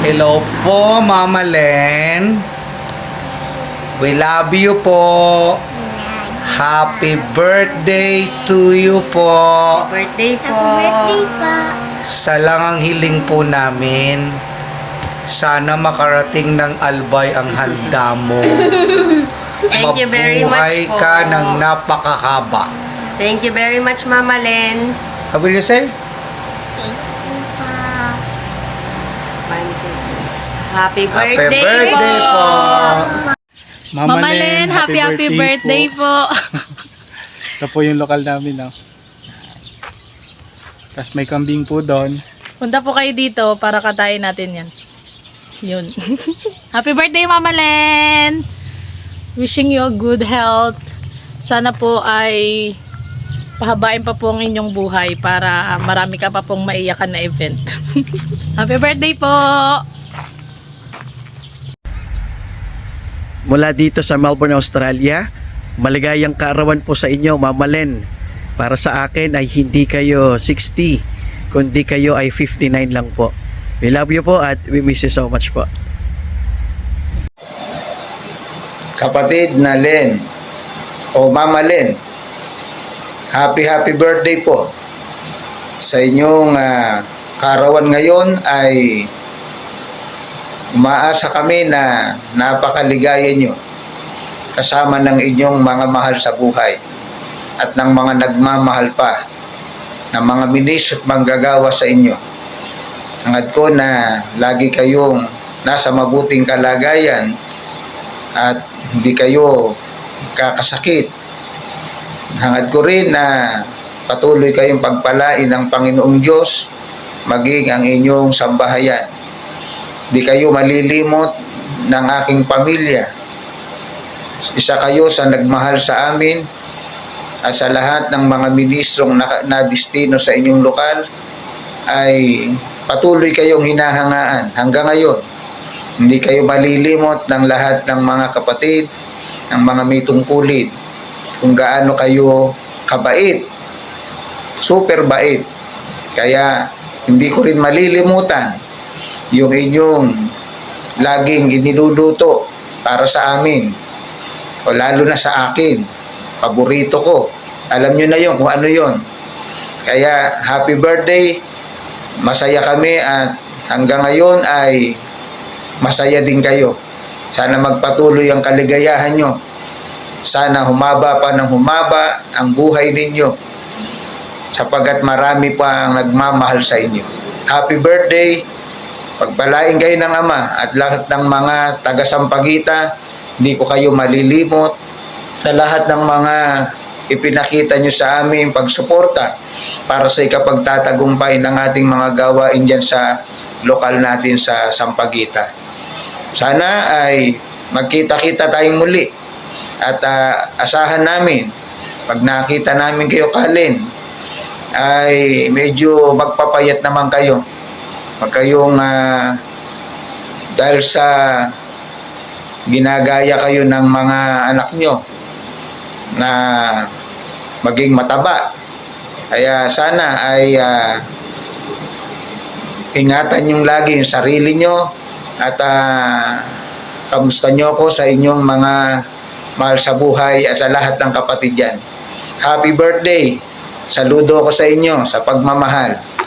Hello po, Mama Len. We love you po. Happy birthday to you po. Birthday po. Happy birthday po. Sa lang ang hiling po namin. Sana makarating ng albay ang handa mo. Thank you very Mabuhay much po. ka ng napakahaba. Thank you very much, Mama Len. What will you say? Thank you po. Happy Happy birthday, birthday po. Mama Len, happy birthday po. Ito po yung lokal namin, no? Tapos may kambing po doon. Punta po kayo dito para katayin natin yan. Yun. Happy birthday, Mama Len! Wishing you a good health. Sana po ay pahabain pa po ang inyong buhay para marami ka pa pong maiyakan na event. Happy birthday po! Mula dito sa Melbourne, Australia, maligayang kaarawan po sa inyo, Mama Len. Para sa akin ay hindi kayo 60, kundi kayo ay 59 lang po. We love you po at we miss you so much po. Kapatid na Len o Mama Len, happy birthday po. Sa inyong kaarawan ngayon ay umaasa kami na napakaligaya nyo kasama ng inyong mga mahal sa buhay at ng mga nagmamahal pa ng mga minis at manggagawa sa inyo. Hangad ko na lagi kayong nasa mabuting kalagayan at hindi kayo kakasakit. Hangad ko rin na patuloy kayong pagpalain ng Panginoong Diyos maging ang inyong sambahayan. Di kayo malilimot ng aking pamilya. Isa kayo sa nagmahal sa amin at sa lahat ng mga ministrong na-destino sa inyong lokal ay patuloy kayong hinahangaan hanggang ngayon. Hindi kayo malilimot ng lahat ng mga kapatid, ng mga may tungkulin, kung gaano kayo kabait, super bait. Kaya hindi ko rin malilimutan yung inyong laging iniluluto para sa amin o lalo na sa akin, paborito ko. Alam nyo na yun kung ano yun. Kaya happy birthday, masaya kami at hanggang ngayon ay masaya din kayo. Sana magpatuloy ang kaligayahan nyo. Sana humaba pa ng humaba ang buhay ninyo sapagkat marami pa ang nagmamahal sa inyo. Happy birthday. Pagpalain kayo ng Ama at lahat ng mga taga-Sampaguita. Hindi ko kayo malilimot sa lahat ng mga ipinakita nyo sa amin pagsuporta para sa ikapagtatagumpay ng ating mga gawain dyan sa lokal natin sa Sampaguita. Sana ay magkita-kita tayong muli at asahan namin pag nakita namin kayo Kalin ay medyo magpapayat naman kayo. Pag kayong dahil sa ginagaya kayo ng mga anak nyo na maging mataba. Kaya sana ay ingatan yung lagi yung sarili nyo at kamusta nyo ako sa inyong mga mahal sa buhay at sa lahat ng kapatid dyan. Happy birthday! Saludo ako sa inyo sa pagmamahal.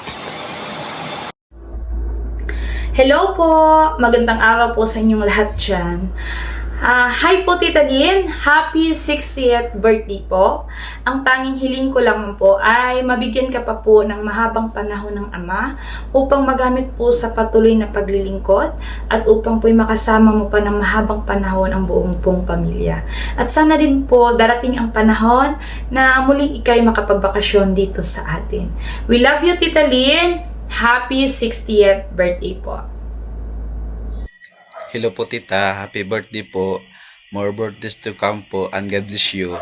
Hello po! Magandang araw po sa inyong lahat dyan. Hi po Tita Lynn! Happy 60th birthday po! Ang tanging hiling ko lang po ay mabigyan ka pa po ng mahabang panahon ng Ama upang magamit po sa patuloy na paglilingkod at upang po'y makasama mo pa ng mahabang panahon ang buong pong pamilya. At sana din po darating ang panahon na muling ikay makapagbakasyon dito sa atin. We love you Tita Lynn! Happy 60th birthday po. Hello po tita, happy birthday po. More birthdays to come po and God bless you.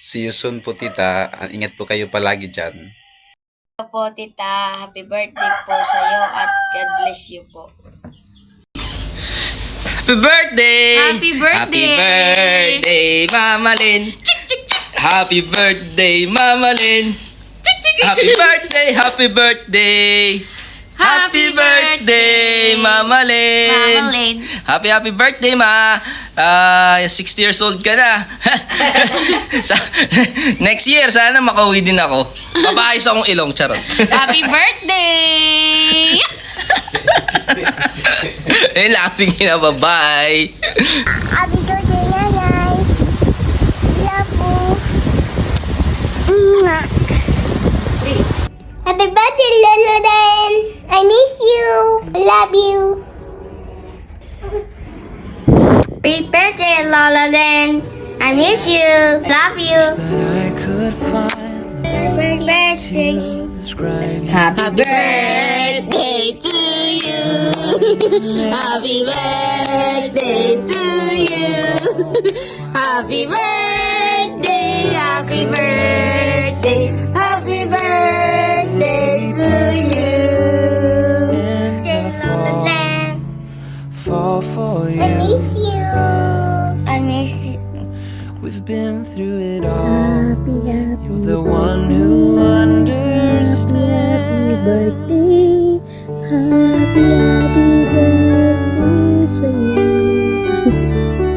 See you soon po tita. Ingat po kayo palagi dyan. Hello po, tita. Happy birthday po sa iyo at God bless you po. Happy birthday! Happy birthday! Happy birthday, Mama Len! Happy birthday, Mama Len! Happy birthday! Happy birthday! Happy birthday, Mama Len! Mama Len. Happy birthday, Ma! 60 years old ka na. Next year, sana makauwi din ako. Papaayos akong ilong, charot. Happy birthday! Ayun lang, sige na, bye-bye. Happy birthday, Nanay. Love you. Happy birthday, Lolo Dan. I miss you. Love you. Happy birthday, Lola Dan. I miss you. Love you. Happy birthday. Happy birthday to you. Happy birthday to you. Happy birthday, happy birthday, happy birthday to you. Fall for I you. miss you. I miss you. We've been through it all. You're the one who understands. Happy birthday sa'yo.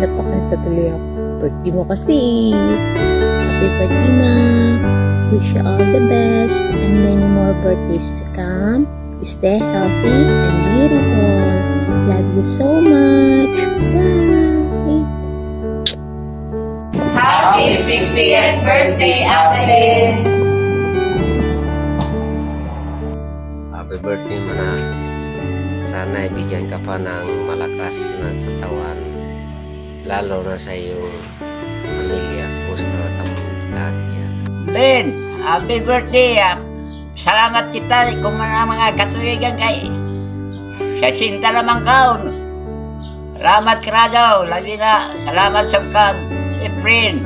Napakanta tuloy ako. Birthday mo kasi. Happy birthday, Ma. Wish you all the best and many more birthdays to come. Stay healthy and beautiful. Love you so much. Bye. Happy 60th birthday, Ate Len! Happy birthday, Mana. Sana ibigyan ka pa ng malakas na katawan, lalo na sa iyong pamilya. Gusto ang lahat yan. Len, happy birthday. Salamat kita kung mga katuwigan kay sa sinta naman kaon. Salamat ka daw. Lagi na salamat sa kang Efren.